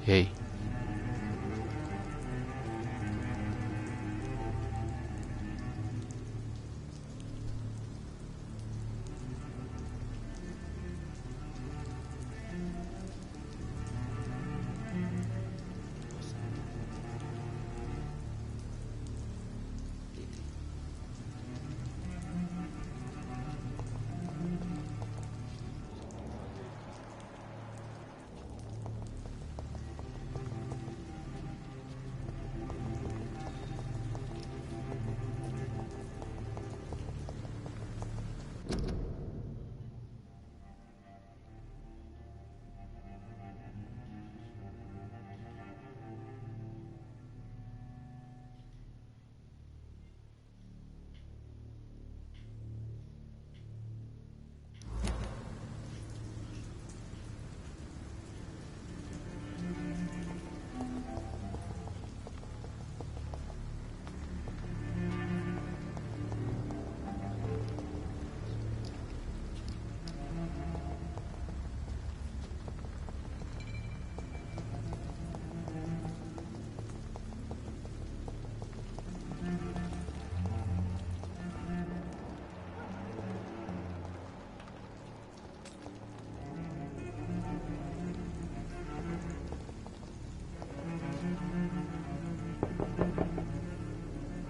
Hey.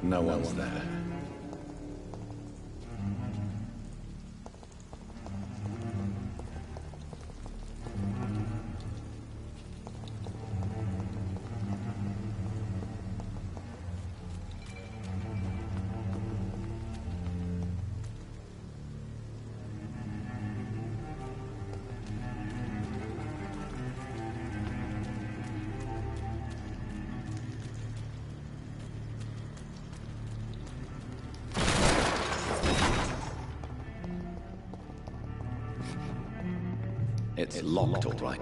No one's there. It's locked, all right.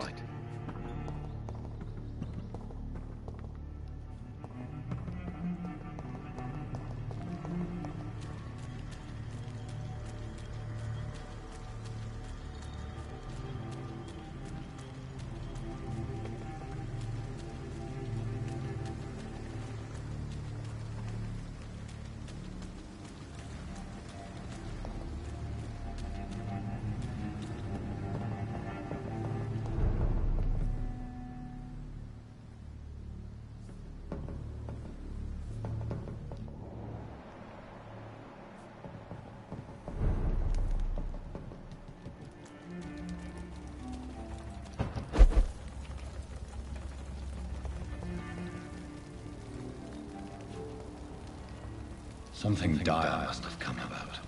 Something dire must have come about.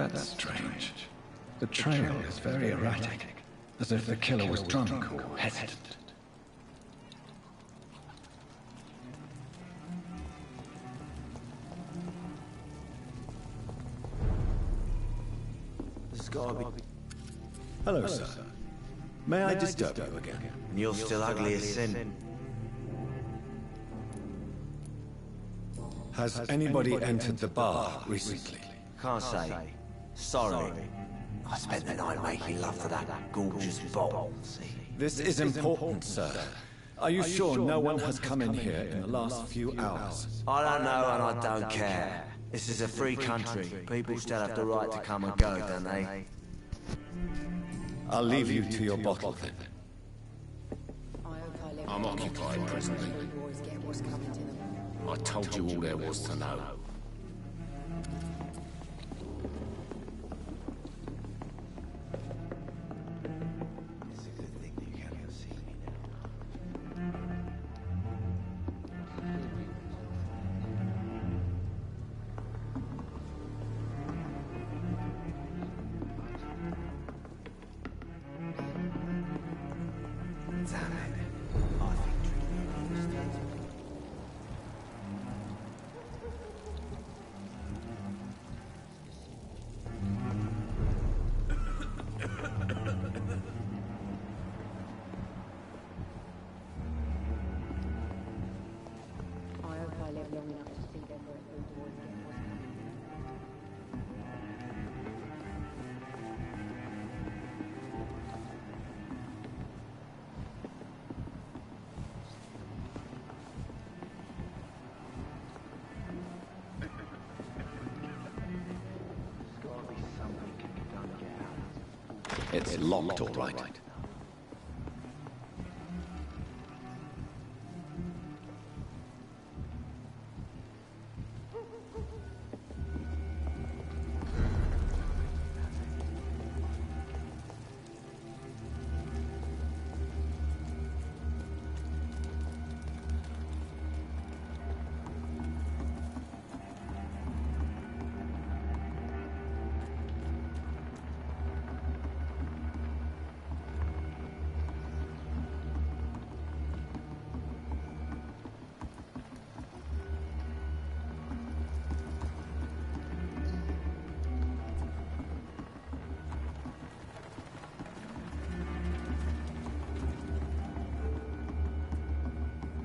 That's strange. The trail is very erratic, as if the killer was drunk or hesitant. There's gotta be... Hello, sir. May I disturb you again? And you're still ugly as sin. Has anybody entered the bar recently? Can't say. Sorry. I spent the night making love to that gorgeous bottle, see? This is important, sir. Are you sure no one has come in here in the last few hours? I don't know and I don't care. This is a free country. People still have the right to come and go, don't they? I'll leave you to your bottle then. I'm occupied presently. I told you all there was to know. It's locked, all right.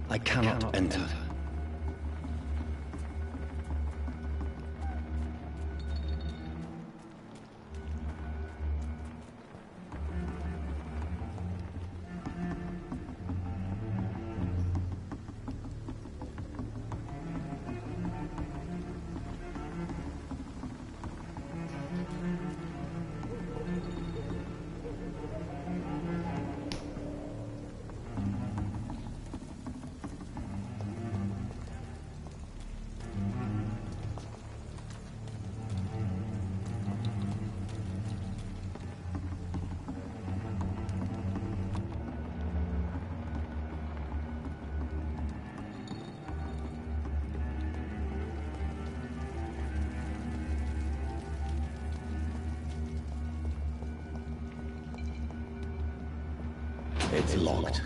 I cannot enter. It's locked.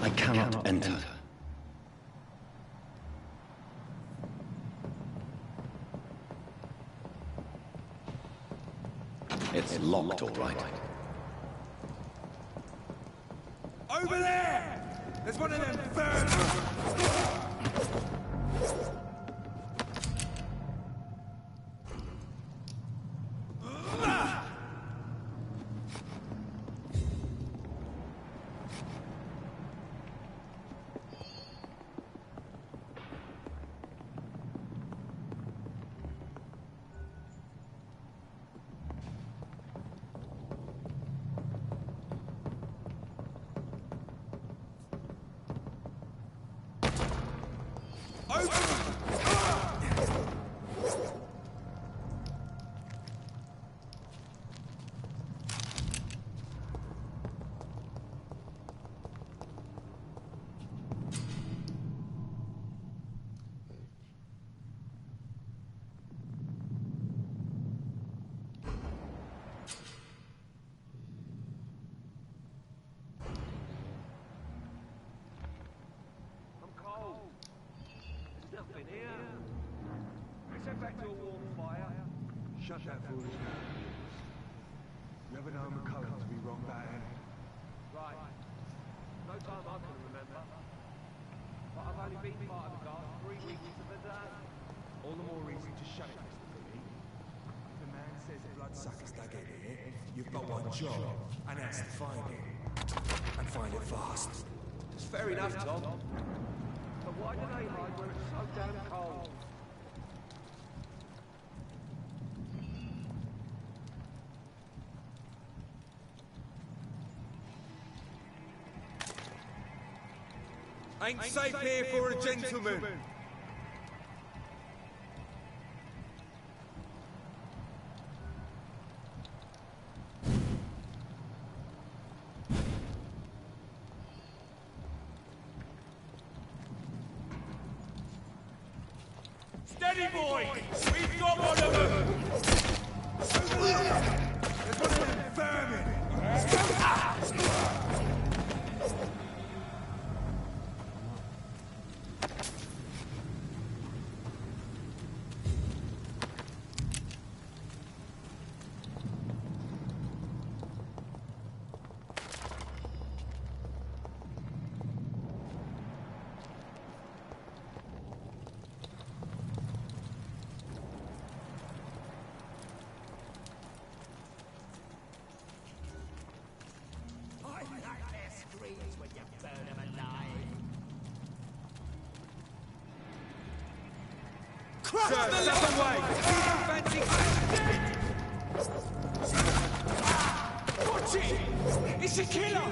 I cannot enter. It's locked, all right. Over there! There's one of them birds! Back to a warm fire. Shut that foolishness. You ever known McCullen to be wrong about it? Right. No time I can remember. But I've only been part of the guard 3 weeks of the day. All the more reason to shut it, Mr. Billy. If a man says bloodsuckers dug in here, you've got one job, and that's to find it. And find it fast. It's fair enough, Tom. But why do they hide when it's so damn cold? Ain't safe here for a gentleman. Steady, boy! We've got one of them! There's one of them vermin! Crush the other way! Fancy... Watch it! It's a killer!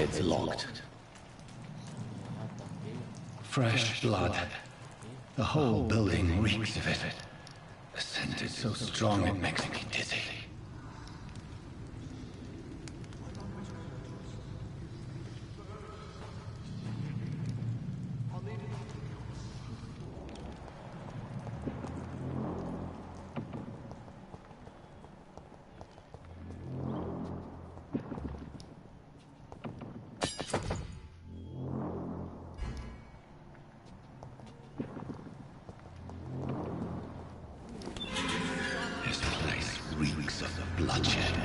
It's locked. Fresh blood. The whole building reeks of it. The scent is so strong it makes me dizzy. This place reeks of the bloodshed.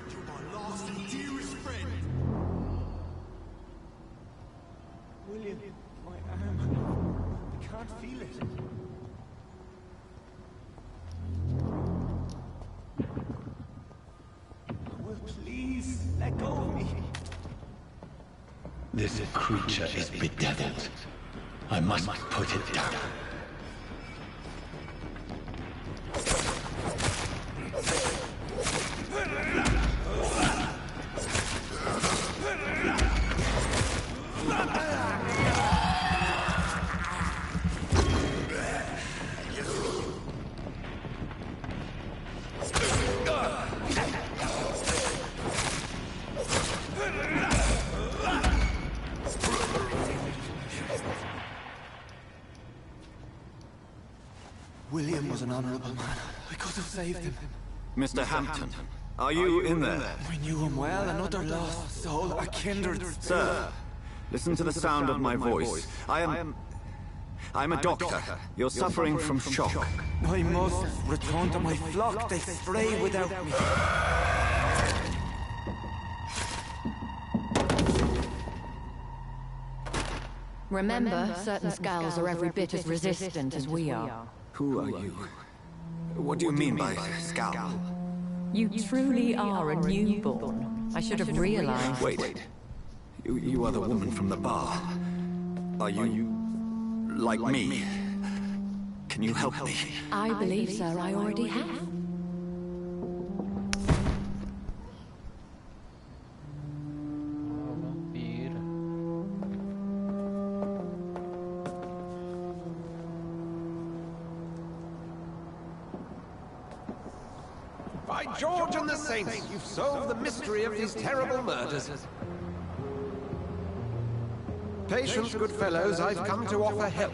You're my last and dearest friend. William, my arm. I can't feel it. Will, please, let go of me. This creature is bedeviled. I must put it down. William was an honorable man. I could have saved him. Mr. Hampton, are you in there? We knew him well, another lost soul, a kindred. Sir, listen to the sound of my voice. I'm a doctor. You're suffering from shock. I must return to my flock. They stray without me. Remember, certain skulls are every bit as resistant as we are. Who are you? What do you mean by scowl? You truly are a newborn. I should have realized. Wait. You are the woman from the bar. Are you like me? Can you help me? I believe, sir, I already have. Vampyr. By George and the Saints, you've solved the mystery of these terrible murders. Patience, good fellows, I've come to offer help.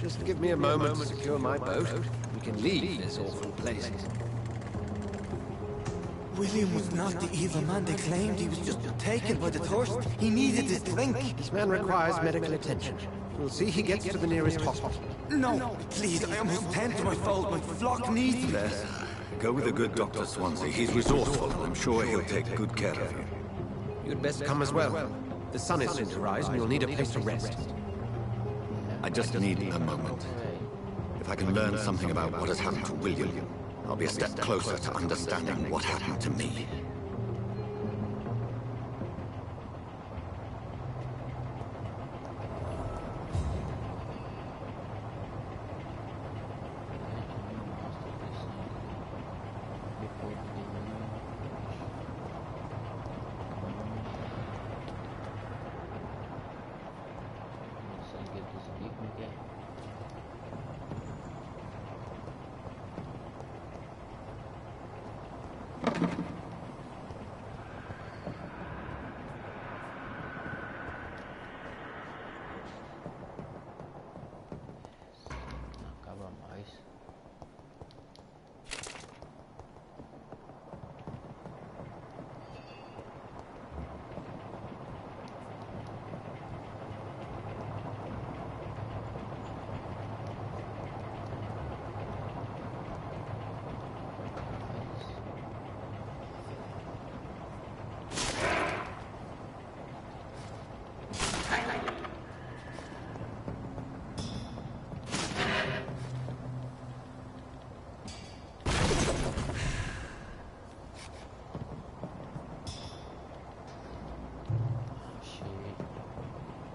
Just give me a moment to secure my boat. We can leave this awful place. William was not the evil man they claimed. He was just taken by the thirst. He needed his drink. This man requires medical attention. We'll see he gets to the nearest hospital. No, please, I almost tend to my fault. My flock needs me. Yes. Go with the good Dr. Swansea. He's resourceful, and I'm sure he'll take good care of you. You'd best come as well. The sun is soon to rise, and you'll need a place to rest. I just need a moment. If I can learn something about what has happened to William, I'll be a step closer to understanding what happened to me.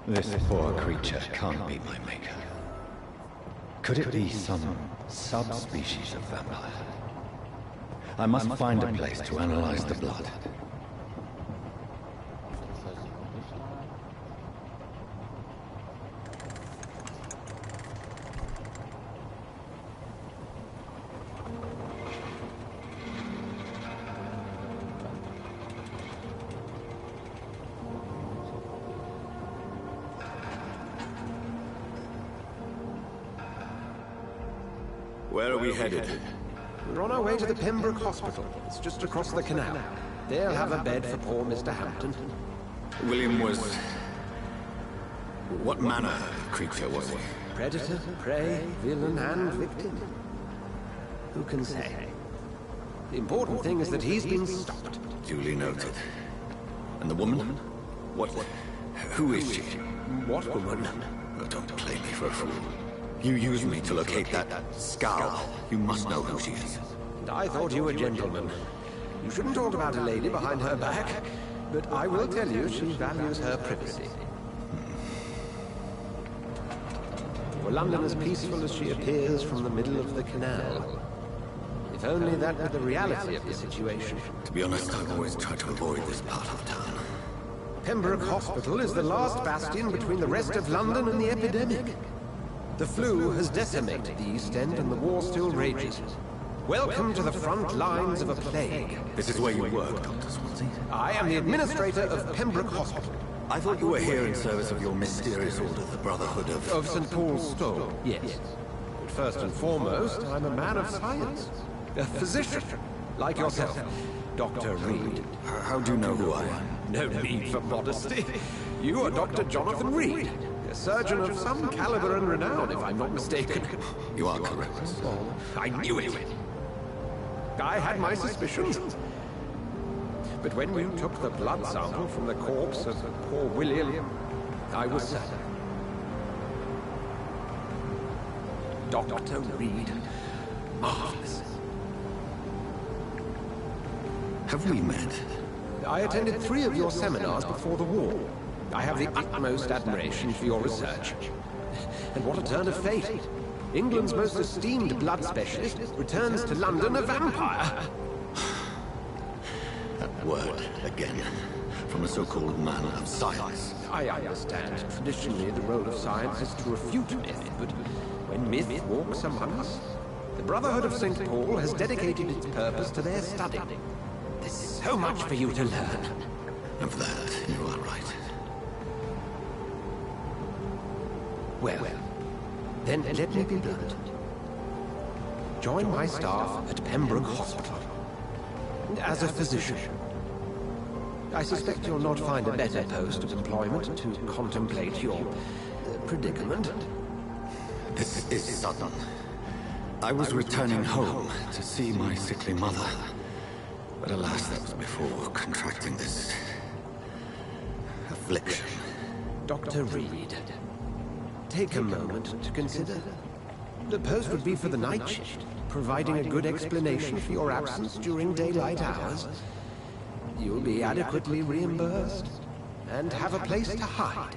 This poor creature can't be my maker. Could it be some subspecies of vampire? I must find a place to analyze the blood. Where are we headed? We're on our way to the Pembroke Hospital. It's just across the canal. They'll have a bed for poor Mr. Hampton. William was... What manner of creature was he? Predator, prey, villain, and victim. Who can say? The important thing is that he's been stopped. Duly noted. And the woman? What... Who is she? What woman? Oh, don't play me for a fool. You used me to locate that skull. You must know who she is. And I thought you were a gentleman. You shouldn't talk about a lady behind her back, but I will tell you she values her privacy. For London as peaceful as she appears from the middle of the canal. If only that were the reality of the situation. To be honest, I've always tried to avoid this part of town. Pembroke Hospital is the last bastion between the rest of London and the epidemic. The flu has decimated the East End and the war still rages. Welcome to the front lines of a plague. This is where you work, Dr. Swansea? I am the administrator of Pembroke Hospital. I thought you were here in service of your mysterious order, the Brotherhood of... Of St. Paul's Stole, yes. But first and foremost, I'm a man of science. A physician, like yourself, Dr. Reed. How do you know who I am? No need for modesty. You are Dr. Jonathan Reed, a surgeon of some caliber and renown, if I'm not mistaken. You are correct. Oh, I knew it. I had my suspicions. But when you took the blood sample from the corpse of poor William, I was certain. Dr. Reed. Marvelous. Have we met? I attended 3 of your seminars before the war. I have the utmost admiration for your research. And what a turn of fate. England's most esteemed blood specialist returns to London a vampire. That word, again, from a so-called man of science. I understand. Traditionally, the role of science is to refute myth, but when myth walks among us, the Brotherhood of St. Paul has dedicated its purpose to their study. There's so much for you to learn. And for that, you are right. Well, then let me be blunt. Join my staff at Pembroke Hospital. As a physician. I suspect you'll not find a better post of employment to contemplate your predicament. This is sudden. I was returning home to see my sickly mother. But alas, that was before contracting this... affliction. Dr. Reed, take a moment to consider. The post would be for the night shift, providing a good explanation for your absence during daylight hours. You'll be adequately reimbursed, and have a place to hide.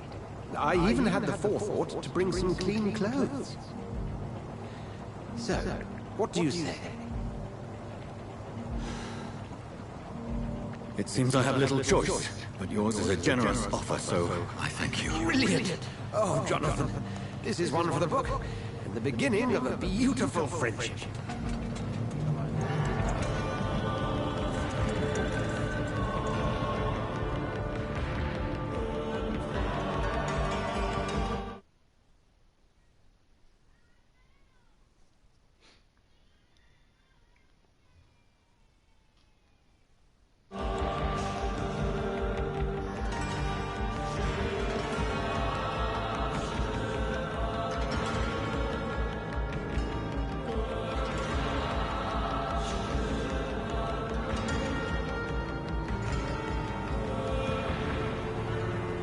I even had the forethought to bring some clean clothes. So, what do you say? It seems I have little choice, but yours is a generous offer, so I thank you. Brilliant! Oh, Jonathan, this is one for the book, and the beginning of a beautiful friendship.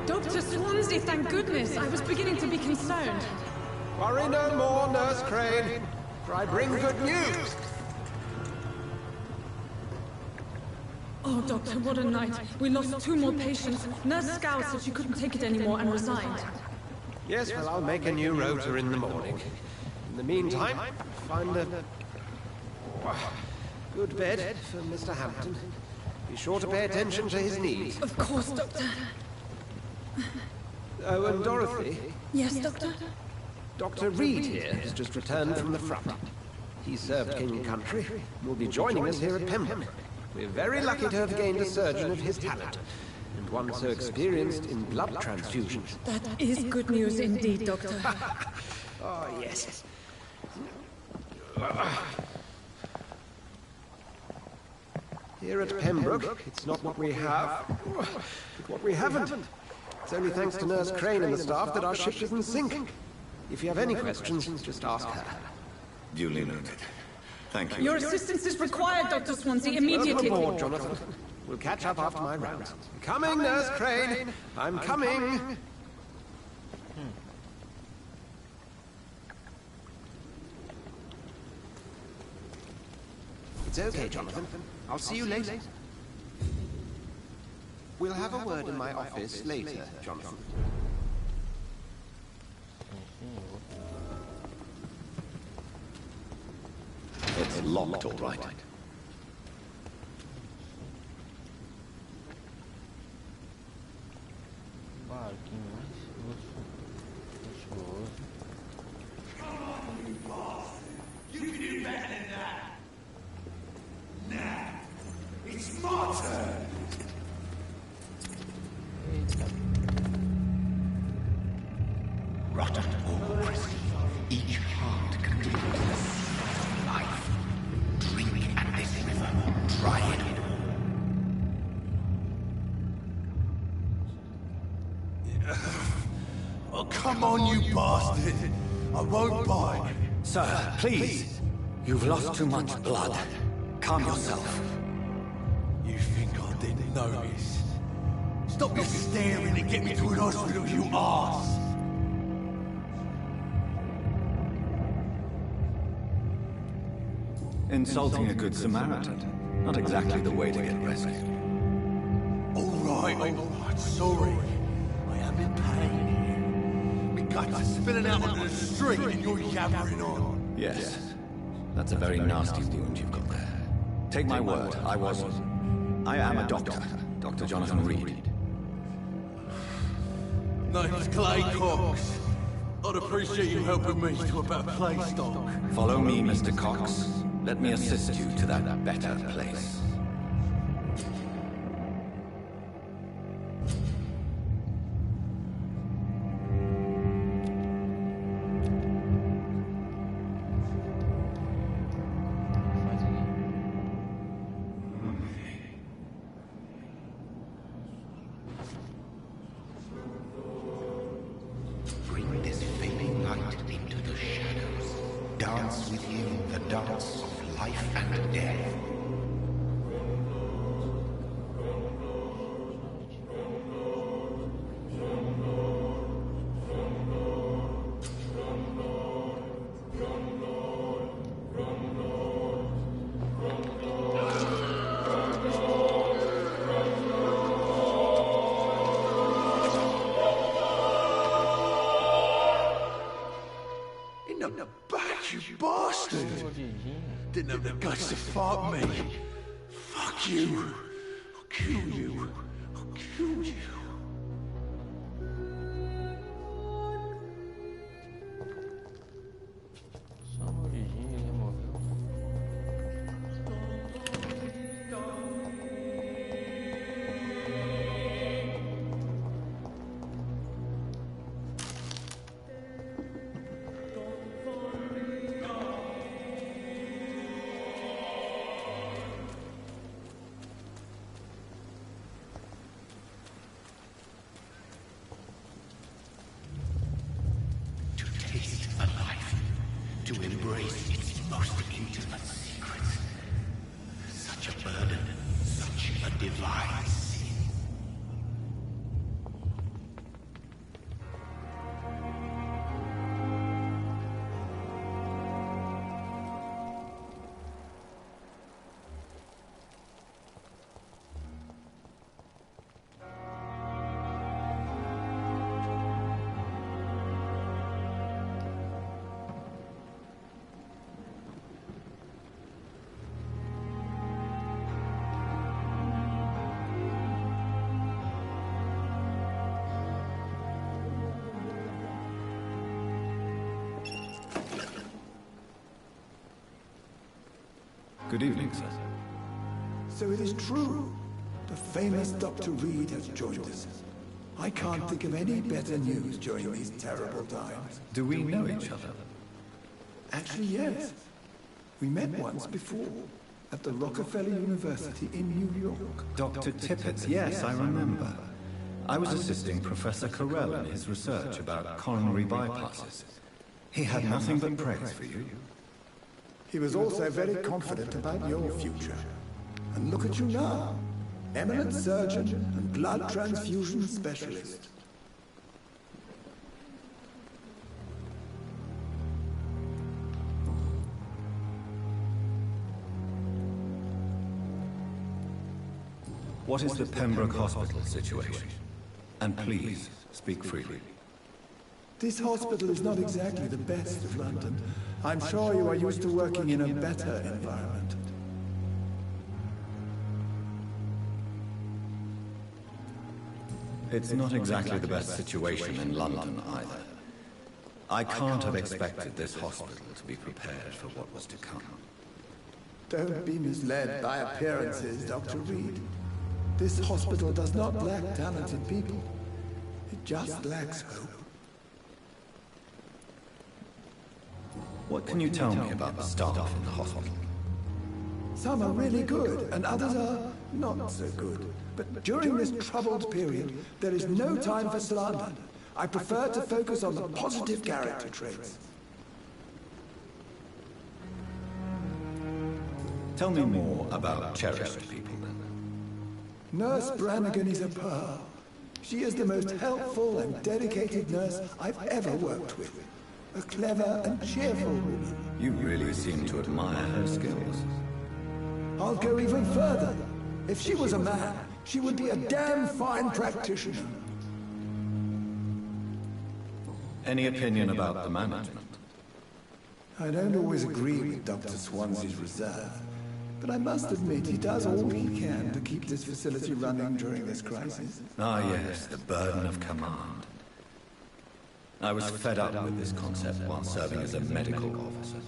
Dr. Swansea, thank goodness. I was beginning to be concerned. Worry no more, Nurse Crane, for I bring good news. Oh, Doctor, what a night. We lost 2 more patients. Nurse Scow said she couldn't take it anymore and resigned. Yes, well, I'll make a new rota in the morning. In the meantime, find a good bed for Mr. Hampton. Be sure to pay attention to his needs. Of course, Doctor. Oh, and Dorothy? Yes, Doctor? Dr. Reed here has just returned from the front. He served King and Country and will be joining us here at Pembroke. We're very lucky to have gained a surgeon of his talent, and one so experienced in blood transfusions. That is good news indeed, Doctor. Oh, yes. Here at Pembroke, it's not what we have, but what we haven't. It's only thanks to Nurse Crane and the staff that our ship doesn't sink. If you have any questions, just ask her. Duly noted. Thank you. Your assistance is required, Dr. Swansea, immediately. Welcome aboard, Jonathan. We'll catch up after my rounds. Coming, Nurse Crane! I'm coming! It's okay, Jonathan. I'll see you later. We'll have a word in my office later, Jonathan. It's locked, all right. You can do better than that. Now, it's my turn. Rotten or prison, each heart contains the seed of life. Drink at this river, try it Oh, come on, you bastard. I won't bite. Sir, please. You've lost too much blood. Calm yourself. You think I didn't notice? Stop your staring and get me to an hospital, you arse! Insulting a good Samaritan. Not exactly the way to get rescued. All right, sorry. I am in pain. My guts are spilling out onto the street and you're yabbering on. Yes. That's a very nasty wound you've got there. Take my word, I am a doctor. Dr. Jonathan Reed. Name's Clay Cox. I'd appreciate you helping me to a better place, Doc. Follow me, Mr. Cox. Let me assist you to that better place. Bring this fading light into the shadows. Dance with him the dance of life and death. In the back, you bastard! Didn't have the guts to fuck me. Fuck you. I'll kill you. I'll kill you. To taste a life, to embrace its most intimate secrets. Such a burden, such a divine sin. Good evening, sir. So it is true. The famous Dr. Reed has joined us. I can't think of any better news during these terrible times. Do we know each other? Actually, yes. We met once before, at the Rockefeller University in New York. Dr. Tippett, yes, I remember. I was assisting Professor Carell in his research about coronary bypasses. He had nothing but praise for you. He was also very confident about your future. And look at you now. Eminent surgeon and blood transfusion specialist. What is the Pembroke Hospital situation? And please, speak freely. This hospital is not exactly the best of London. I'm sure you are used to working in a better environment. It's not exactly the best situation in London either. I can't have expected this hospital to be prepared for what was to come. Don't be misled by appearances, Dr. Reed. This hospital does not lack talented people. It just lacks hope. What can you tell me about the staff in the hospital? Some are really good, and others are not so good. But during this troubled period, there is no time for slander. I prefer to focus on the positive character traits. Tell me more about cherished people, then. Nurse Brannigan is a pearl. She is the most helpful and dedicated nurse I've ever worked with. A clever and cheerful woman. You really seem to admire her skills. I'll go even further. If she was a man, she would be a damn fine practitioner. Any opinion about the management? I don't always agree with Dr. Swansea's reserve, but I must admit he does all he can to keep this facility running during this crisis. Ah yes, the burden of command. I was fed up with this concept while serving as a medical officer.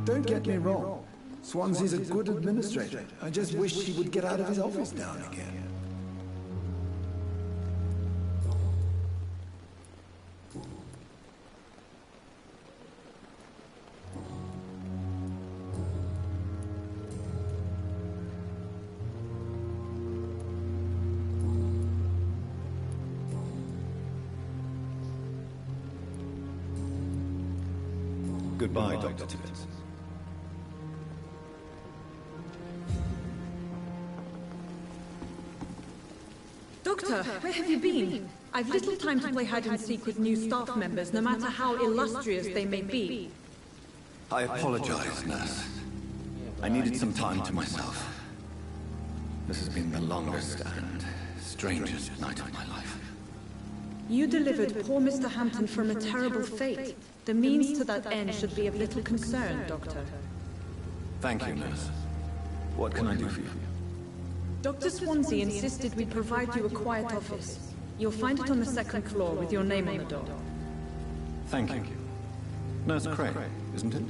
Don't get me wrong. Swansea's a good administrator. I just wish he would get out of his office now and again. Goodbye, Dr. Tippett. Doctor, where have you been? I've little time to play hide and seek with new staff members, no matter how illustrious they may be. I apologize, nurse. I needed some time to myself. This has been the longest and strangest night of my life. You delivered poor Mr. Hampton from a terrible fate. The means to that end should be of little concern, Doctor. Thank you, nurse. What can I do for you? Dr. Swansea insisted we provide you a quiet office. You'll find it on the second floor with your name on the door. Thank you. Nurse Crane, isn't it?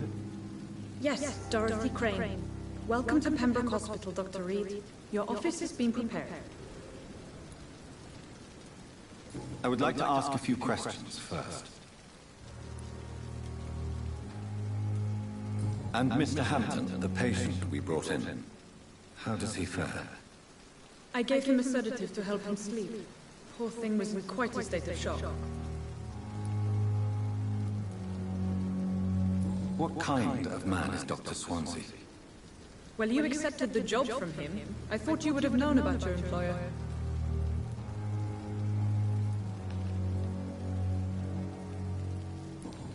Yes, Dorothy Crane. Welcome to Pembroke Hospital, Dr. Reed. Your office has been prepared. I would like to ask a few questions first. And Mr. Hampton, the patient we brought in, how does he fare? I gave him a sedative to help him sleep. Poor thing was in quite a state of shock. What kind of man is Dr. Swansea? Well, you accepted the job from him. I thought you would have known about your employer.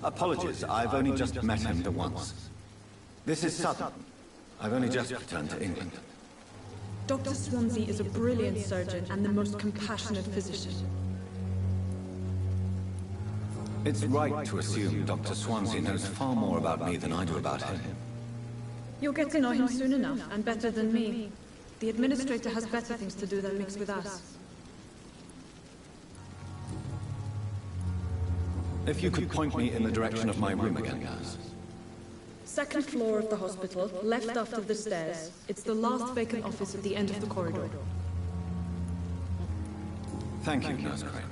Apologies, I've only just met him the once. This is sudden. I've only just returned to England. Dr. Swansea is a brilliant surgeon and the most compassionate physician. It's right to assume Dr. Swansea knows far more about me than I do about him. You'll get to know him soon enough, and better than me. The administrator has better things to do than mix with us. If you could point me in the direction of my room again, nurse. Second floor of the hospital, left after the stairs. It's the last vacant office at the end of the corridor. Thank you, Nurse Crane.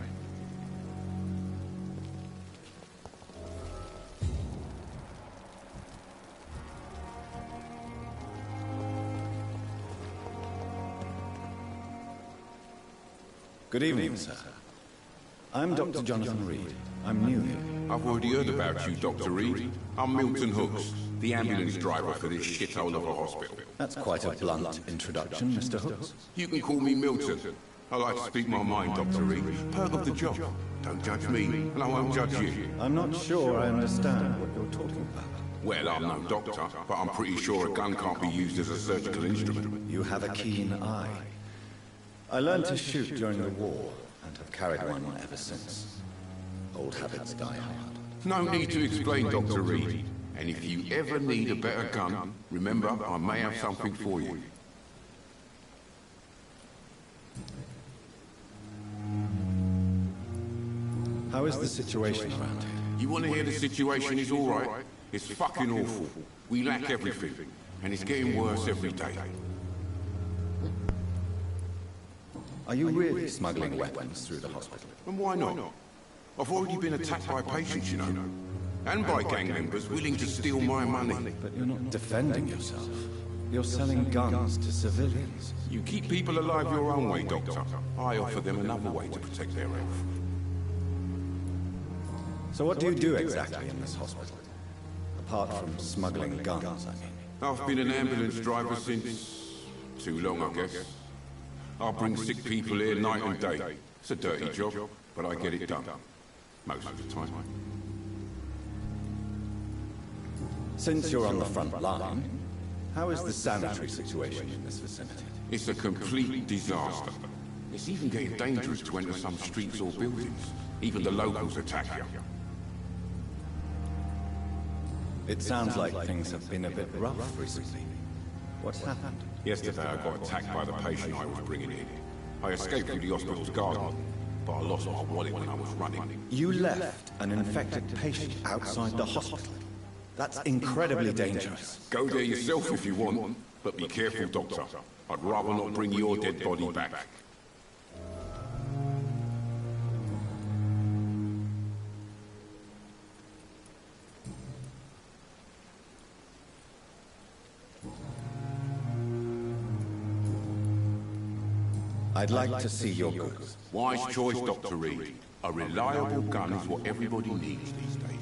Good evening, sir. I'm Dr. Jonathan Reed. I'm new here. I've already heard about you, Dr. Reed. I'm Milton Hooks, the ambulance driver for this shithole of a hospital. That's quite a blunt introduction, Mr. Hooks. You can call me Milton. I like to speak my mind, Dr. Reed. Perk of the job. Don't judge me, and I won't judge you. I'm not sure I understand what you're talking about. Well, I'm no doctor, but I'm pretty sure a gun can't be used as a surgical instrument. You have a keen eye. I learned to shoot during the war, and have carried one ever since. Old habits die hard. No need to explain, Dr. Reed. And if you ever need a better gun, remember, I may have something for you. How is the situation around here? You want to hear the situation is all right? It's fucking awful. We lack everything, and it's getting worse every day. Are you really smuggling weapons through the hospital? And why not? I've already been attacked by patients, you know. And by gang members willing to steal my money. But you're not defending yourself. You're selling guns to civilians. You keep people alive your own way, Doctor. I offer them another way to protect their health. So what do you do exactly in this hospital? Apart from smuggling guns, I mean. I've been an ambulance driver since... too long, I guess. I bring sick people here night and day. It's a dirty job, but I get it done. Most of the time. Since you're on the front line, how is the sanitary situation in this vicinity? It's a complete disaster. It's even getting dangerous to enter some streets or buildings. Even the locals attack you. It sounds like things have been a bit rough recently. What's happened? Yesterday I got attacked by the patient I was bringing in. I escaped through the hospital's garden, but I lost my wallet when I was running. You left an infected patient outside the hospital? That's incredibly dangerous. Go there yourself if you want, but be careful, Doctor. I'd rather not bring your dead body back. I'd like to see your goods. Wise choice, Dr. Reed. A reliable gun is what everybody needs these days.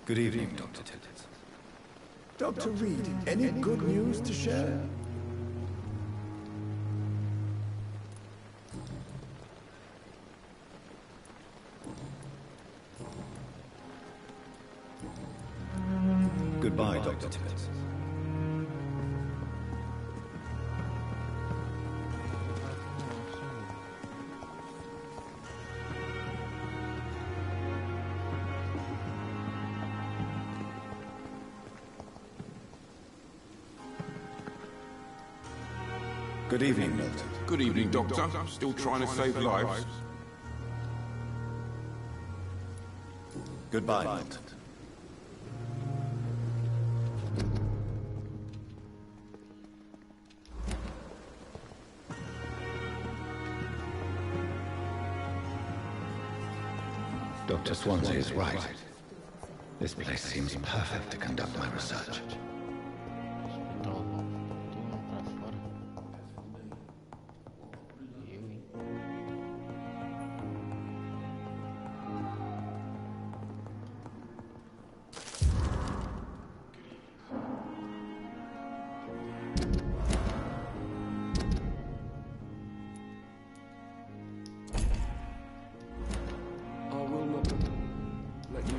Good evening, Dr. Tillett. Dr. Reed, any good news to share? Goodbye, Dr. Tillett. Good evening, Milton. Good evening, Doctor. Still trying to save lives? Goodbye, Milton. Dr. Swansea is right. This place seems perfect to conduct my research.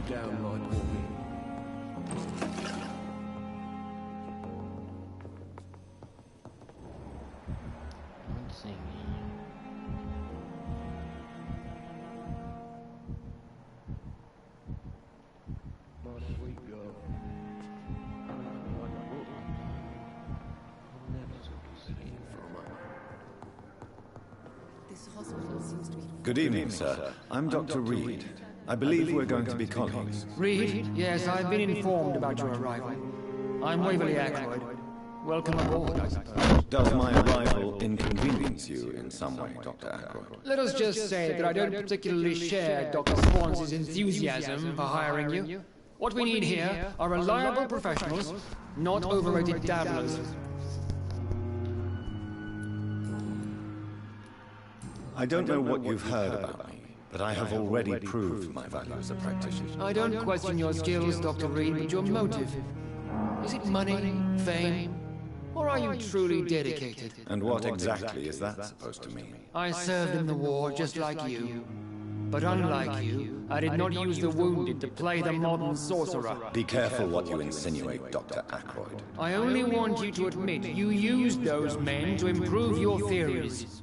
downright warming. Let's see. My sweet girl. Like a book. I'll never took a thing from her. This hospital seems to be... Good evening, sir. I'm Dr. Reed. I believe we're going to be colleagues. Reed? Yes, I've been informed about your arrival. I'm Waverly Ackroyd. Welcome aboard, I suppose. Does my arrival inconvenience you in some way, Dr. Ackroyd? Let us just say that I don't particularly share Dr. Swans's enthusiasm for hiring you. What we need here are reliable professionals, not overrated dabblers. I don't know what you've heard about me, but I have already proved my value as a practitioner. I don't question your skills, Dr. Reed, but your motive. Is it money, fame, or are you truly dedicated? And what exactly is that supposed to mean? I served in the war just like you. But unlike you, I did not use the wounded to play the modern sorcerer. Be careful what you insinuate, Dr. Ackroyd. I only want you to admit you used those men to improve your theories.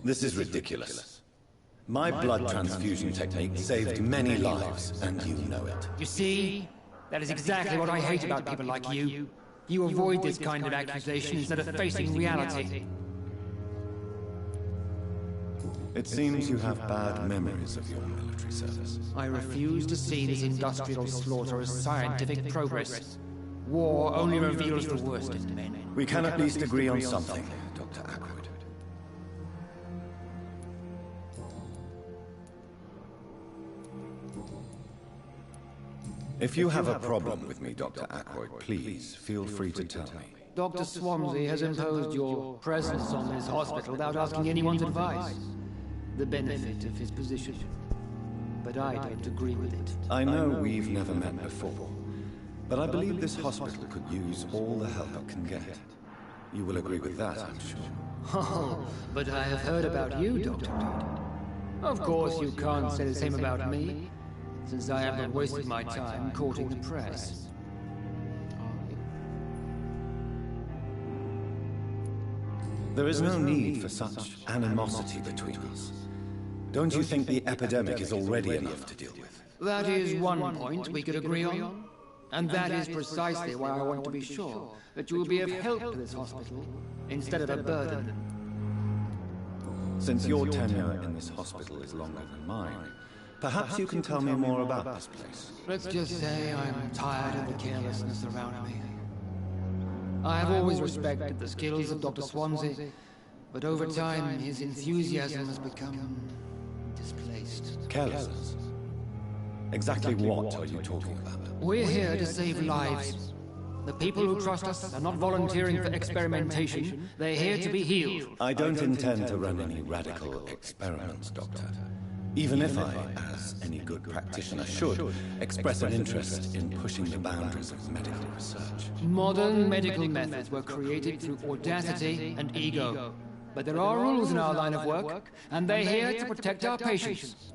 This is ridiculous. My blood transfusion technique saved many lives, and you know it. You see? That is exactly what I hate about people like you. You avoid this kind of accusation instead of facing reality. It seems you have bad memories of your military service. I refuse to see this industrial slaughter as scientific progress. War only reveals the worst in men. We can at least agree on something, Dr. Ackroyd. If you have a problem with me, Dr. Ackroyd, please feel free to tell me. Dr. Swansea has imposed your presence on this hospital without asking anyone's advice. The benefit of his position. But I don't agree with it. I know we've never met before, but I believe this hospital could use all the help it can get. You will agree with that, I'm sure. Oh, but I have heard about you, Dr. Reed. Of course you can't say the same about me, since I have not wasted my time courting the press. There is no need for such animosity between us. Don't you think the epidemic is already enough to deal with? That is one point we could agree on. And that is precisely why I want to be sure that you will be of help to this hospital, instead of a burden. Since your tenure in this hospital is longer than mine, perhaps you can tell me more about this place. Let's just say I'm tired of the carelessness around me. I have always respected the skills of Dr. Swansea, but over time his enthusiasm has become displaced. Carelessness? Exactly what are you talking about? We're here to save lives. The people who trust us are not volunteering for experimentation. They're here to be healed. I don't intend to run any radical experiments, Doctor. Even if I, as any good practitioner should, express an interest in pushing the boundaries of medical research. Modern medical methods were created through audacity and ego. But there are rules in our line of work, and they're here to protect our patients.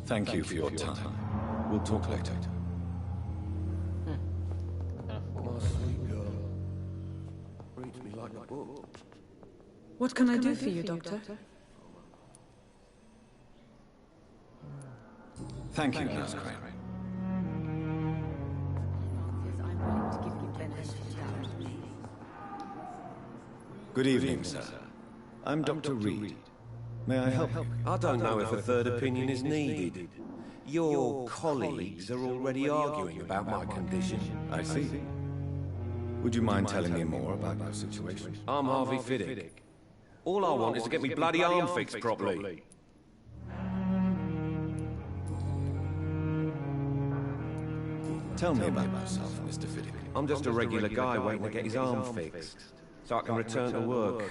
Thank you for your time. We'll talk later. My sweet girl. Reads me like a book. What can I do for you, Doctor? Thank you, Nurse Crane. Good evening, sir. I'm Dr. Reed. May I help you? I don't know if a third opinion is needed. Your colleagues are already arguing about my condition. I see. Would you mind telling me more about your situation? I'm Harvey Fiddick. All I want is to get me bloody arm fixed properly. Tell me about yourself, Mr. Fiddick. I'm just a regular guy waiting to get his arm fixed, so I can return to work.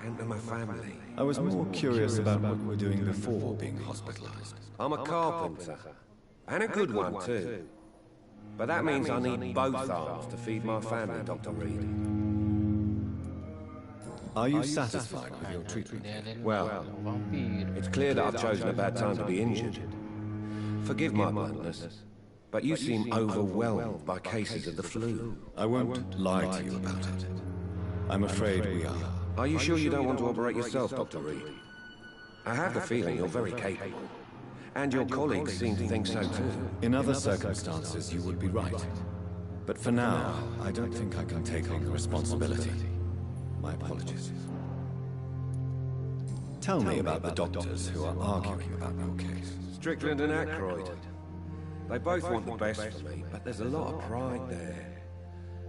and to my family. I was more curious about what you were doing before being hospitalized. I'm a carpenter, and a good one too. But that means I need both arms to feed my family, Dr. Reed. Are you satisfied with your treatment? Well, it's clear that I've chosen a bad time to be injured. Forgive my bluntness, but you seem overwhelmed by cases of the flu. I won't lie to you about it. I'm afraid we are. Are you sure you don't want to operate yourself, Dr. Reed? I have the feeling you're very capable. And your colleagues seem to think so too. In other circumstances, you would be right. But for now, I don't think I can take on the responsibility. My apologies. Tell me about the doctors who are arguing about your case. Strickland and Aykroyd. They both want the best for me, but there's a lot of pride there.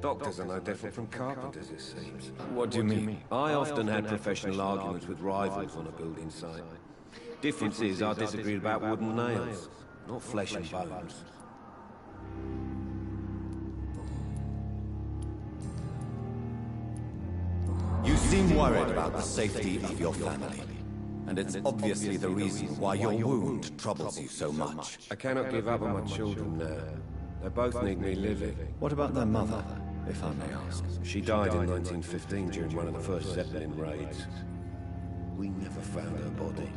Doctors are no different from carpenters, it seems. What do you mean? I often had professional arguments with rivals on a building site. Difference is I disagreed about wooden nails, not flesh and bones. You seem worried about the safety of your family. And it's obviously the reason why your wound troubles you so much. I cannot give up on my children now. They both need me living. What about their mother, if I may ask? She died in 1915 during one of the first Zeppelin raids. We never found her body.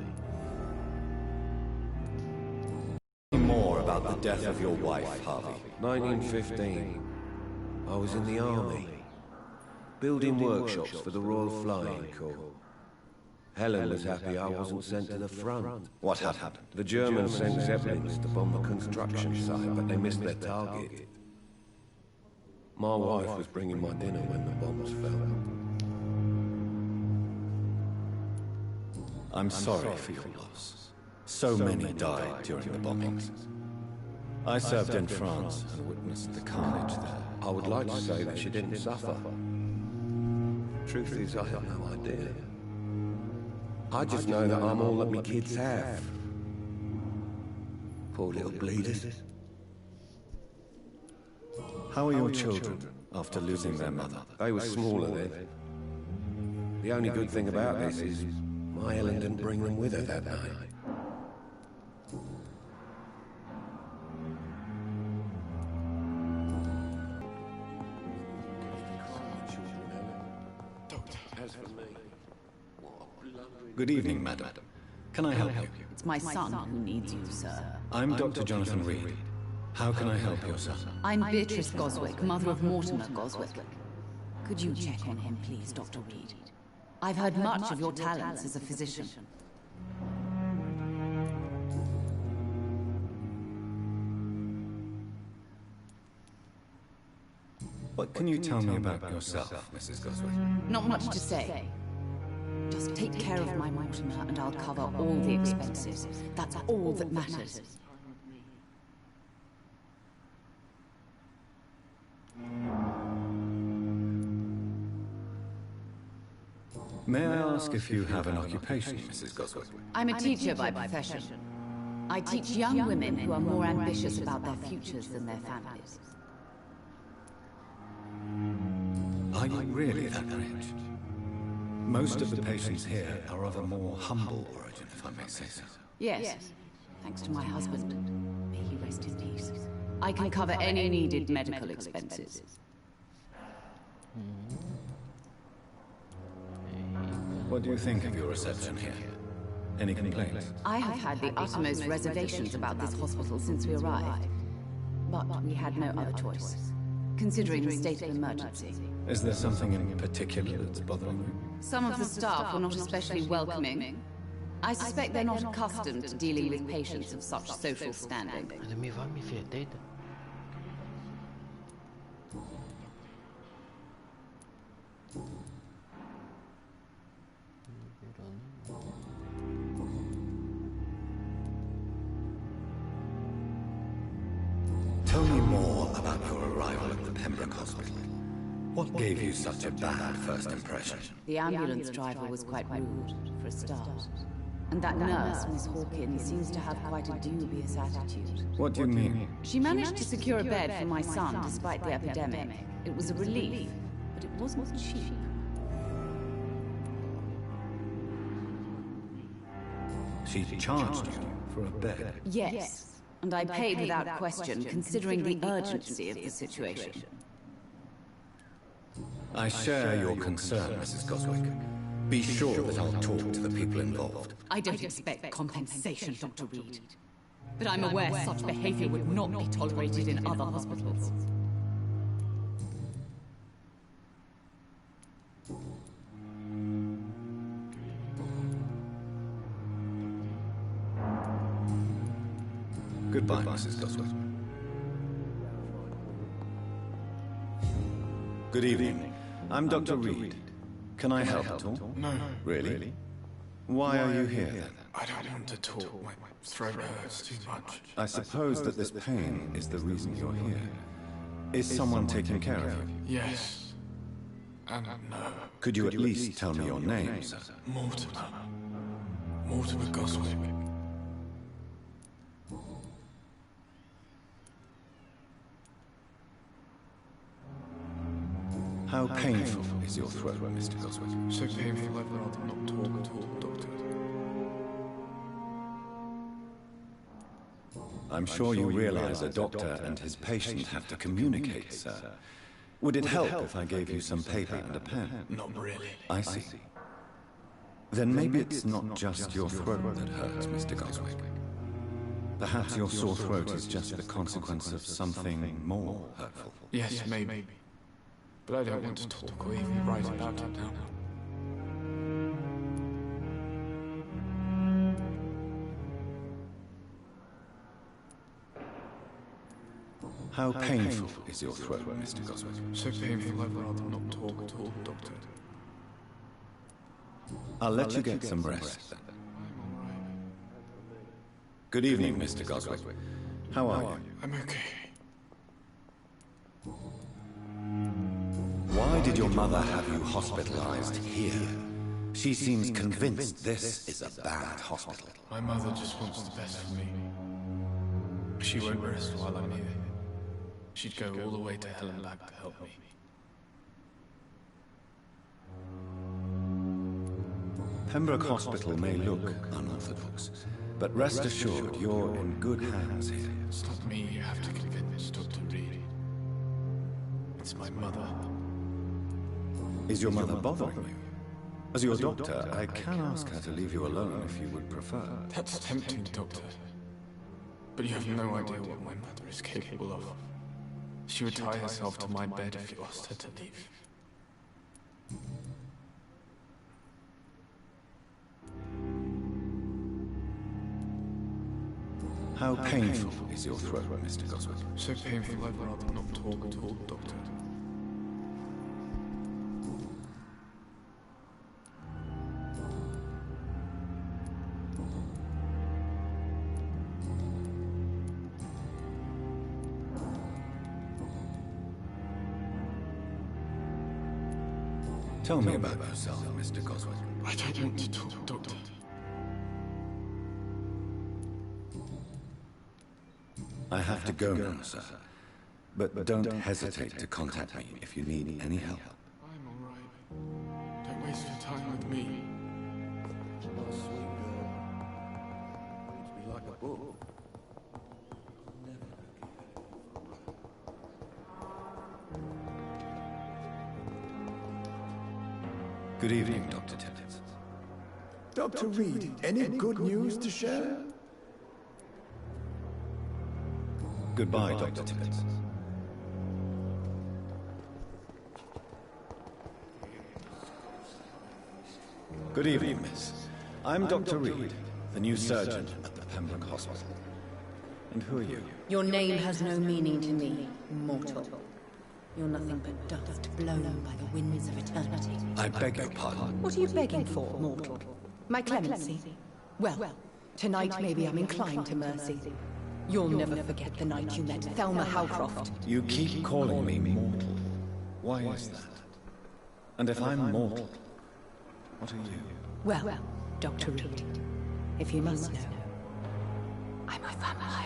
Tell me more about the death of your wife, Harvey. 1915. I was in the army, building workshops for the Royal Flying Corps. Helen was happy I wasn't sent to the front. What happened? The Germans sent Zeppelins to bomb the construction site, but they missed their target. My wife was bringing my dinner when the bombs fell. I'm sorry for your loss. So many died during the bombings. I served in France and witnessed the carnage there. I would like to say that she didn't suffer. Truth is, I have no idea. I just know that I'm all that my kids have. Poor little bleeders. How are your children after losing their mother? They were smaller then. The only good thing about this is my Helen didn't bring them with her that night. Good evening, madam. Can I help you? It's my son who needs you, sir. I'm Dr. Jonathan Reed. How can I help your son? I'm Beatrice Goswick, mother of Mortimer Goswick. Could you check on him, please, Dr. Reed? I've heard much of your talents as a physician. What can you tell me about yourself, Mrs. Goswick? Not much to say. Just take care of my Mortimer and I'll cover all the expenses. That's all that matters. May I ask if you have an occupation, Mrs. Goswick? I'm a teacher by profession. I teach young women who are more ambitious about their futures than their families. Are you really that rich? Most of the patients here are of a more humble origin, if I may say so. Yes, thanks to my husband. May he rest in peace. I can cover any needed medical expenses. What do you think of your reception here? Any complaints? I have had the uttermost reservations about this hospital since we arrived. But we had no other choice, considering the state of emergency. Is there something in particular that's bothering you? Some of the staff were not especially welcoming. I suspect they're not accustomed to dealing with patients of such social standing. Tell me more about your arrival at the Pembroke Hospital. What gave you such a bad first impression? The ambulance driver was quite rude, for a start. And that nurse, Miss Hawkins, seems to have quite a dubious attitude. What do you mean? She managed to secure a bed for my son despite the epidemic. It was a relief, but it wasn't cheap. She charged you for a bed. Yes, and I paid without question, considering the urgency of the situation. I share your concern, Mrs. Goswick. Be sure that I'll talk to the people involved. I don't expect compensation, Dr. Reed. But I'm aware such behavior would not be tolerated in other hospitals. Goodbye, Mrs. Goswick. Good evening. I'm Dr. Reed. Can I help at all? No. Really? Why are you here, then? I don't want to talk. My throat hurts too much. I suppose that this pain is the reason you're here. Is someone taking care of you? Yes. And no. Could you at least tell me your name, sir? Mortimer. Mortimer Goswick. How painful is your throat, Mr. Goswick? So painful I'd rather not talk at all, Doctor. I'm sure you realize a doctor and his patient have to communicate, sir. Would it help if I gave you some paper and a pen? Not really. I see. Then maybe it's not just your throat that hurts, Mr. Goswick. Perhaps your sore throat is just the consequence of something more hurtful. Yes, maybe. But I don't want to talk or even write about it now. How painful is your throat, Mr. Goswick? So painful I'd rather not talk at all, Doctor. I'll let you get some rest, then. Good evening, Mr. Goswick. How are you? I'm okay. Why did your mother have you hospitalized here? She seems convinced this is a bad hospital. My mother just wants the best for me. She won't rest while I'm here. She'd go all the way to hell and back to help me. Pembroke Hospital may look unorthodox, but rest assured you're in good hands here. It's not me you have to convince, Dr. Reed. It's my mother. Is your mother bothering you? As your doctor, I can ask her to leave you alone if you would prefer. That's tempting, Doctor. But you have no idea what my mother is capable of. She would tie herself to my bed if you asked her to leave. How painful is your throat, Mr. Goswick? So painful I'd rather not talk at all, Doctor. Tell me about yourself, Mr. Goswick. I don't want to talk, Doctor. I have to go now, sir. But don't hesitate to contact me if you need any help. I'm all right. Don't waste your time with me. My sweet girl. Reads me like a book. Good evening, Dr. Tibbets. Dr. Reed, any good news to share? Goodbye, Dr. Tibbets. Good evening, miss. I'm Dr. Reed, the new surgeon at the Pembroke Hospital. And who are you? Your name has no meaning to me, mortal. You're nothing but dust blown by the winds of eternity. I beg your pardon. What are you begging for, mortal? My clemency? Well, tonight maybe I'm inclined to mercy. You'll never forget the night you met Thelma Howcroft. You keep calling me mortal. Why is that? And if I'm mortal, what are you? Well, Dr. Reed, if you must know, I'm a vampire.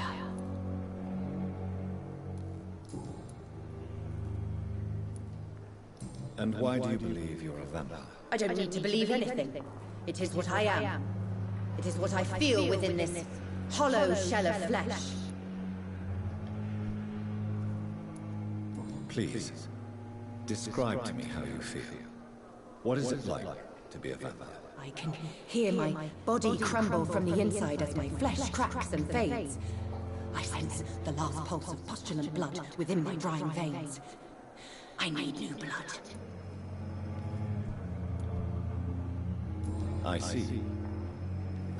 And why do you believe you're a vampire? I don't need to believe anything. It is what I am. It is what I feel within this hollow shell of flesh. Please, describe to me how you feel. What is it like to be a vampire? I can hear my body crumble from the inside as my flesh cracks and fades. I sense the last pulse of postulant blood within my drying veins. I need new blood. I see.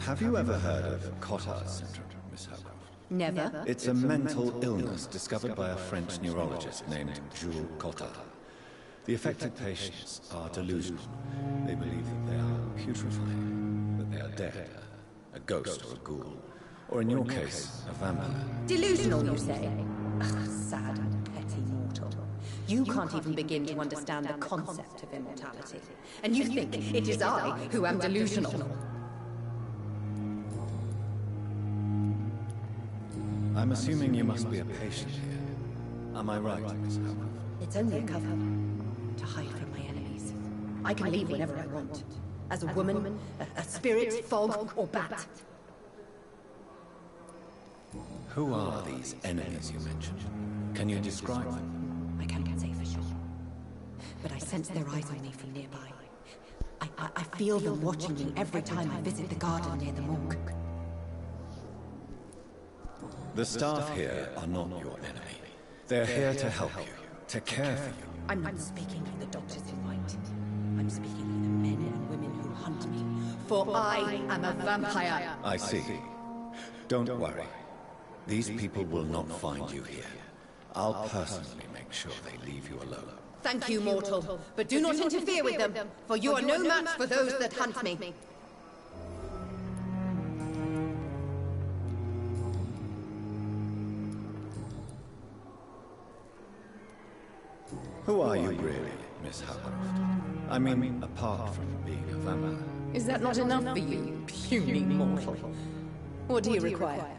Have you ever heard of Cotard syndrome, Miss Howcroft? Never. It's a mental illness discovered by a French neurologist named Jules Cotard. The affected patients are delusional. They believe that they are putrefying, that they are dead, a ghost or a ghoul, or in your case, a vampire. Delusional, you say? Ugh, sad and petty mortal. You can't even begin to understand the concept of immortality. And you think it is I who am delusional. I'm assuming you must be a patient here. Am I right, Miss Howcroft? It's only a cover. To hide from my enemies. I can leave whenever I want. As a woman, a spirit, fog, or bat. Who are these enemies you mentioned? Can you describe them? I can't say for sure. But I sense their eyes on me from nearby. I feel them watching me every time I visit the garden near the morgue. The staff here are not your enemy. They're here to help you, to care for you. I'm not speaking of the doctors in white. I'm speaking of the men and women who hunt me. For I am a vampire. I see. Don't worry. These people will not find you here. I'll personally make sure they leave you alone. Thank you, mortal. But do not interfere with them, for you are no match for those that hunt me. Who are you really, Miss Howcroft? I mean, apart from being a vampire. Is that not enough for you, puny mortal? What do you require?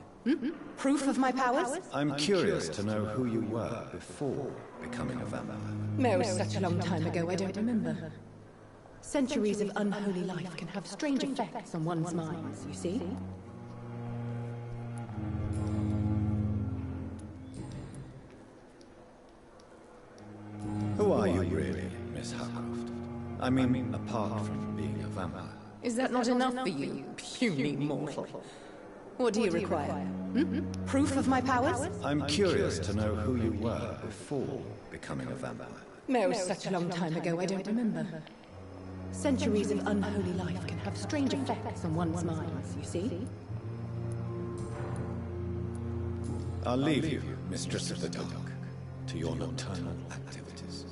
Proof of my powers? I'm curious to know who you were before becoming a vampire. No, such a long time ago, I don't remember. Centuries of unholy life can have strange effects on one's minds, you see? Who are you really, Miss Howcroft? I mean, apart from being a vampire. Is that not enough for you, puny mortal? What do you require? Proof of my powers? I'm curious to know who you were before becoming a vampire. No, such a long time ago, I don't remember. Centuries of unholy life can have strange effects on one's minds, you see? I'll leave you, Mistress of the Dark, to your nocturnal activities.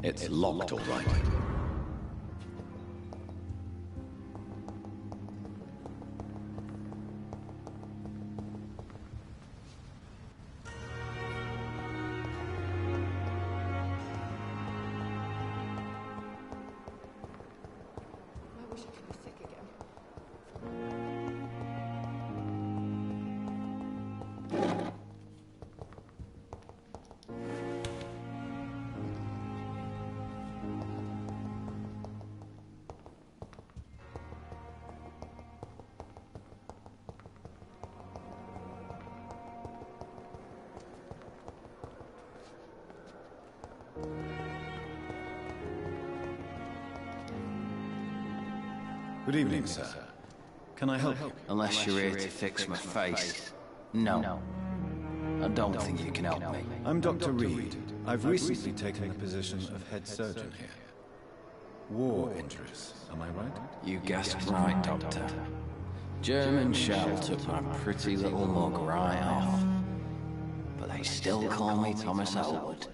It's locked, all right. Good evening, sir. Can I help you? Unless you're here to fix my face. No. I don't think you can help me. I'm Dr. Reed. I've recently taken the position of head surgeon here. War injuries, am I right? You guessed right, Doctor. German shell took my pretty little mug right off. But they still call me Thomas Elwood.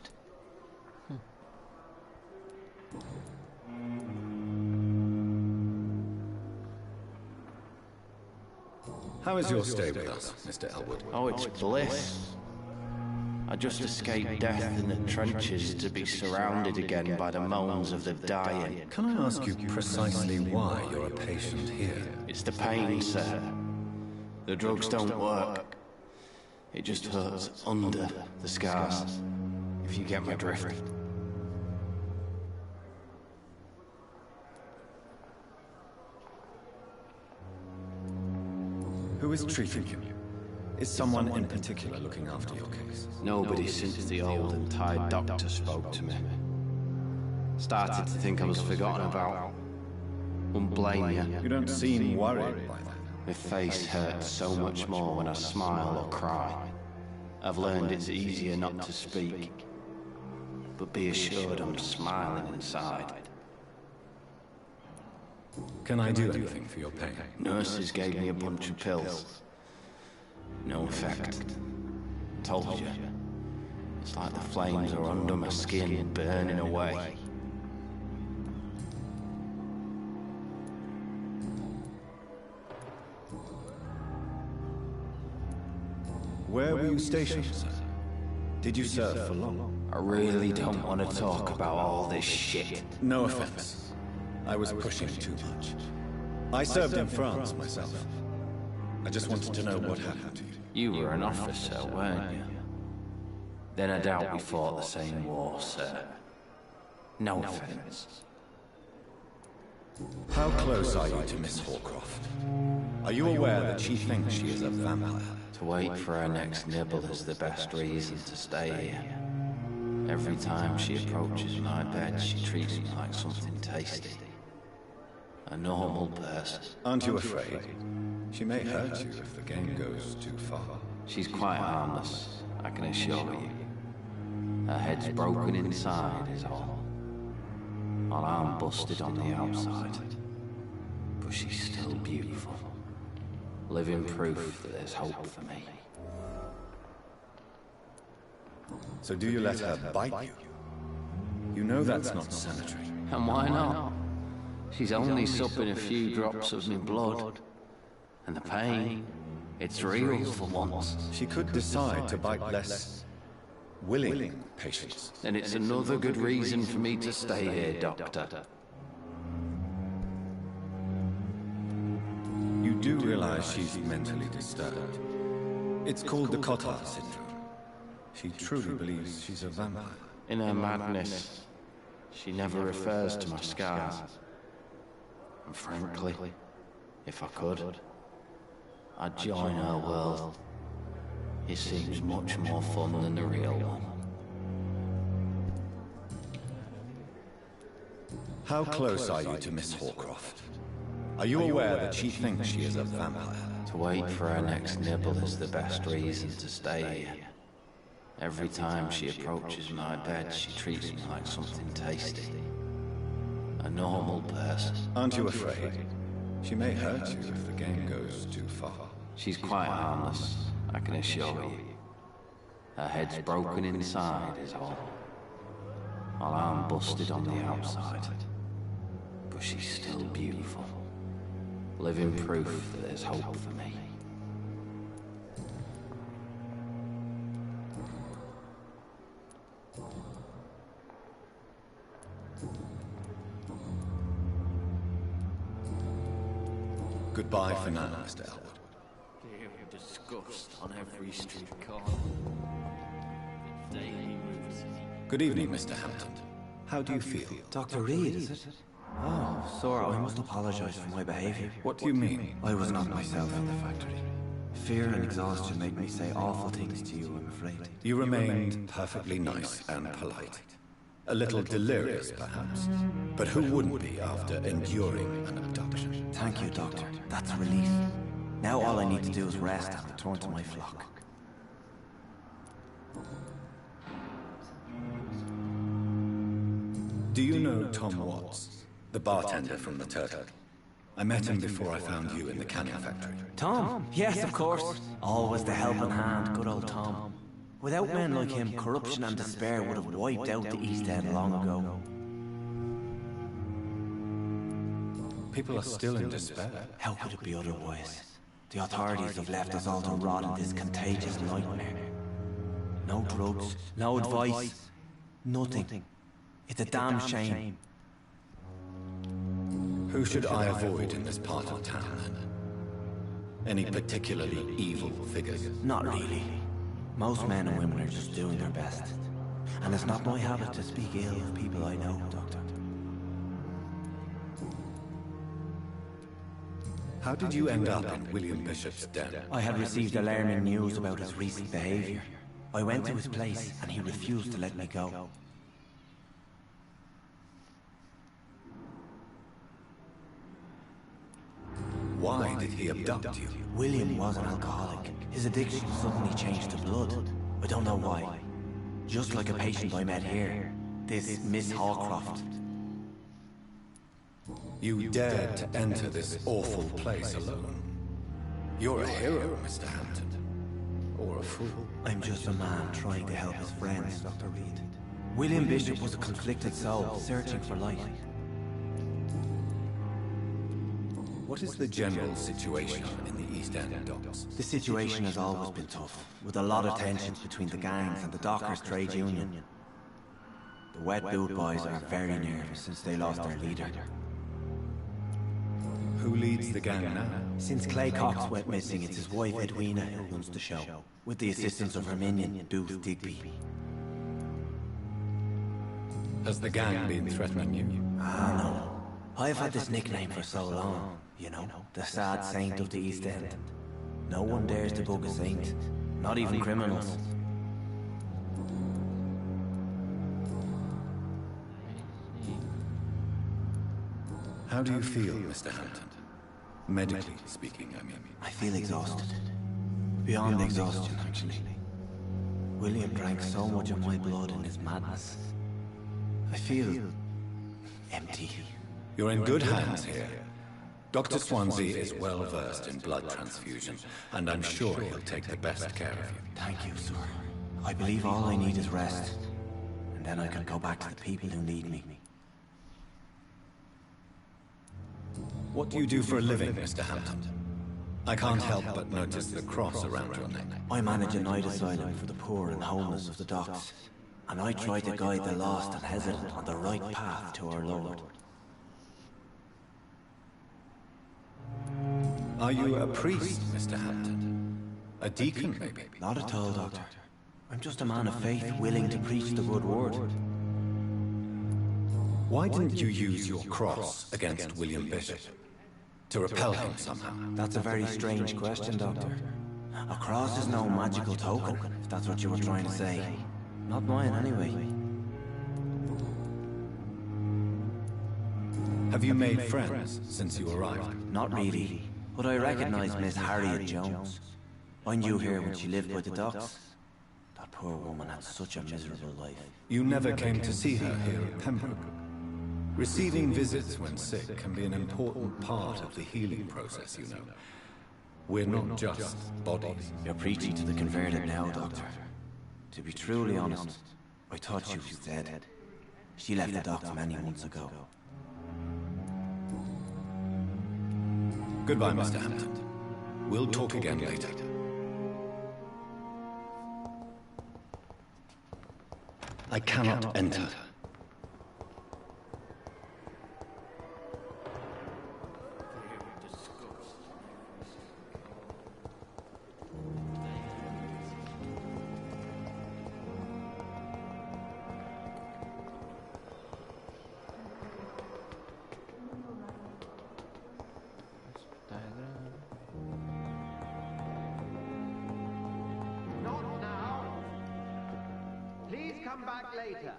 How is your stay with us, Mr. Elwood? Oh, it's bliss. I just escaped death in the trenches to be surrounded again by the moans of the dying. Can I ask you precisely why you're a patient here? It's the pain, sir. The drugs don't work. It just hurts under the scars, if you get my drift. Who is treating you? Is someone in particular looking after your case? Nobody since the old and tired doctor spoke to me. Started to think I was forgotten about. Wouldn't blame you. You don't seem worried by that. My face hurts so much more when I smile or cry. I've learned it's easier not to speak. But be assured I'm smiling inside. Can I do anything for your pain? Nurses gave me a bunch of pills. No effect. Told you. It's like the flames are under my skin, burning away. Where were you stationed, sir? Did you serve for long? I really don't want to talk about all this shit. No offense. I was pushing too much. I served in France myself. I just wanted to know what happened to you. You were an officer, weren't you? Then I doubt we fought the same war, sir. No offense. How close are you to Miss Horcroft? Are you aware that she thinks she is a vampire? To wait for her next nibble is the best reason to stay here. Every time she approaches my bed, she treats me like something tasty. A normal person. Aren't you afraid? She may hurt you if the game goes too far. She's quite harmless, I can assure you. Her head's broken inside is all. While I'm busted on the outside. But she's still beautiful. Living proof that there's hope for me. So do you let her bite you? You know that's not sanitary. And why not? She's only supping a few drops of my blood. And the pain, it's real for once. She could decide to bite less willing patients. Then it's another good reason for me to stay here, Doctor. You do realize she's mentally disturbed. It's called the Cotard syndrome. She truly believes she's a vampire. In her madness, she never refers to my scars. And frankly, if I could, I'd join her world. It seems much more fun than the real one. How close are you to Miss Horcroft? Are you aware that she thinks she is a vampire? To wait for her next nibble is the best reason to stay here. Every time she approaches my bed, she treats me like something tasty. A normal person. Aren't you afraid? She may hurt you if the game goes too far. She's quite harmless, I can assure you. Her head's broken inside is all. While I'm busted on the outside. But she's still beautiful. Living proof that there's hope for me. Goodbye for now, Mr. Elwood. Disgust on every street corner. Good evening, Mr. Hampton. How do you feel? Dr. Reed, is it? Oh, sir, I must apologize for my behavior. What do you mean? I was not myself in the factory. Fear and exhaustion made me say awful things to you, I'm afraid. You remained perfectly nice and polite. A little delirious, perhaps. But who wouldn't be after enduring an abduction? Thank you, Doctor. That's a relief. Now all I need to do is rest and return to my flock. Do you know Tom Watts, the bartender from the Turtle? I met him before I found you in the canning factory. Tom? Yes, of course. Always the helping hand, good old Tom. Without men like him, corruption and despair would have wiped out the East End long ago. People are still in despair. How could it be otherwise? The authorities have left us all to rot in this contagious nightmare. No drugs, no advice, nothing. It's a damn shame. Who should I avoid in this part of town, then? Any particularly evil figures? Not really. Most men and women are just doing their best. And it's not my habit to speak ill of people I know, Doctor. How did you end up in William Bishop's den? I had received alarming news about his recent behavior. I went to his place and he refused to let me go. Why did he abduct you? William was an alcoholic. His addiction suddenly changed to blood. I don't know why. Just like a patient I met here. This Miss Hawcroft. You dared to enter this awful place alone. You're a hero, Mr. Hampton. Or a fool. I'm just a man trying to help his friends, Dr. Reed. William Bishop was a conflicted soul, searching for light. What is the general situation in the East End docks? The situation has always been tough, with a lot of tensions between the gangs and the dockers' trade union. The Wet Boot Boys are very nervous since they lost their leader. Who leads the gang now? Since Clay Cox went missing, it's his wife Edwina who runs the show, with the assistance of her minion, Booth Digby. Has the gang been threatening you? Ah, no. I've had this nickname for so long, you know, the sad saint of the East End. No one dares to bug a saint, not even criminals. How do you feel, Mr. Hampton? Medically speaking, I mean. I feel exhausted. Beyond exhaustion, actually. William drank so much of my blood in his madness. I feel empty. You're in good hands here. Dr. Swansea is well versed in blood transfusion, and I'm sure he'll take the best care of you. Thank you, sir. I believe all I need is rest, and then I can go back to the people who need me. What do you do for a living, Mr. Hampton? I can't help but notice the cross around your neck. I manage a night asylum for the poor and homeless of the docks, and I try to guide the lost and hesitant on the right path to our Lord. Are you a priest, Mr. Hampton? A deacon, maybe? Not at all, Doctor. I'm just a man of faith willing to preach the good word. Why didn't you use your cross against William Bishop? To repel him somehow? That's a very strange question, Doctor. A cross is no magical token, if that's what you were trying to say. Not mine, anyway. Have you made friends since you arrived? Not really, but I recognize Miss Harriet Jones. I knew her when she lived by the docks. That poor woman had such a miserable life. You never came to see her here at Pembroke. Receiving visits when sick can be an important part of the healing process, you know. We're not just bodies. You're preaching to the converted now, Doctor. To be truly honest, I thought she was dead. She left the docks many months ago. Goodbye, Mr. Hampton. We'll talk again later. I cannot enter. Not now. Please come back later.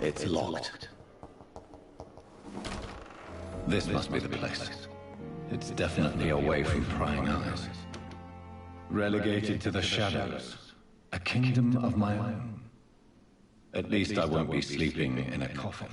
It's locked. This must be the place. It's definitely away from prying eyes. Relegated to the shadows. A kingdom of my own. At least I won't be sleeping in a coffin.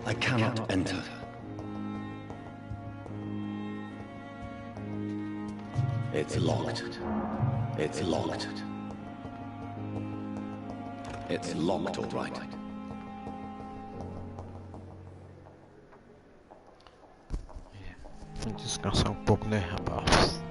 I cannot enter. It's locked. It's locked. It's locked, all right. Vamos descansar um pouco, né, rapaz?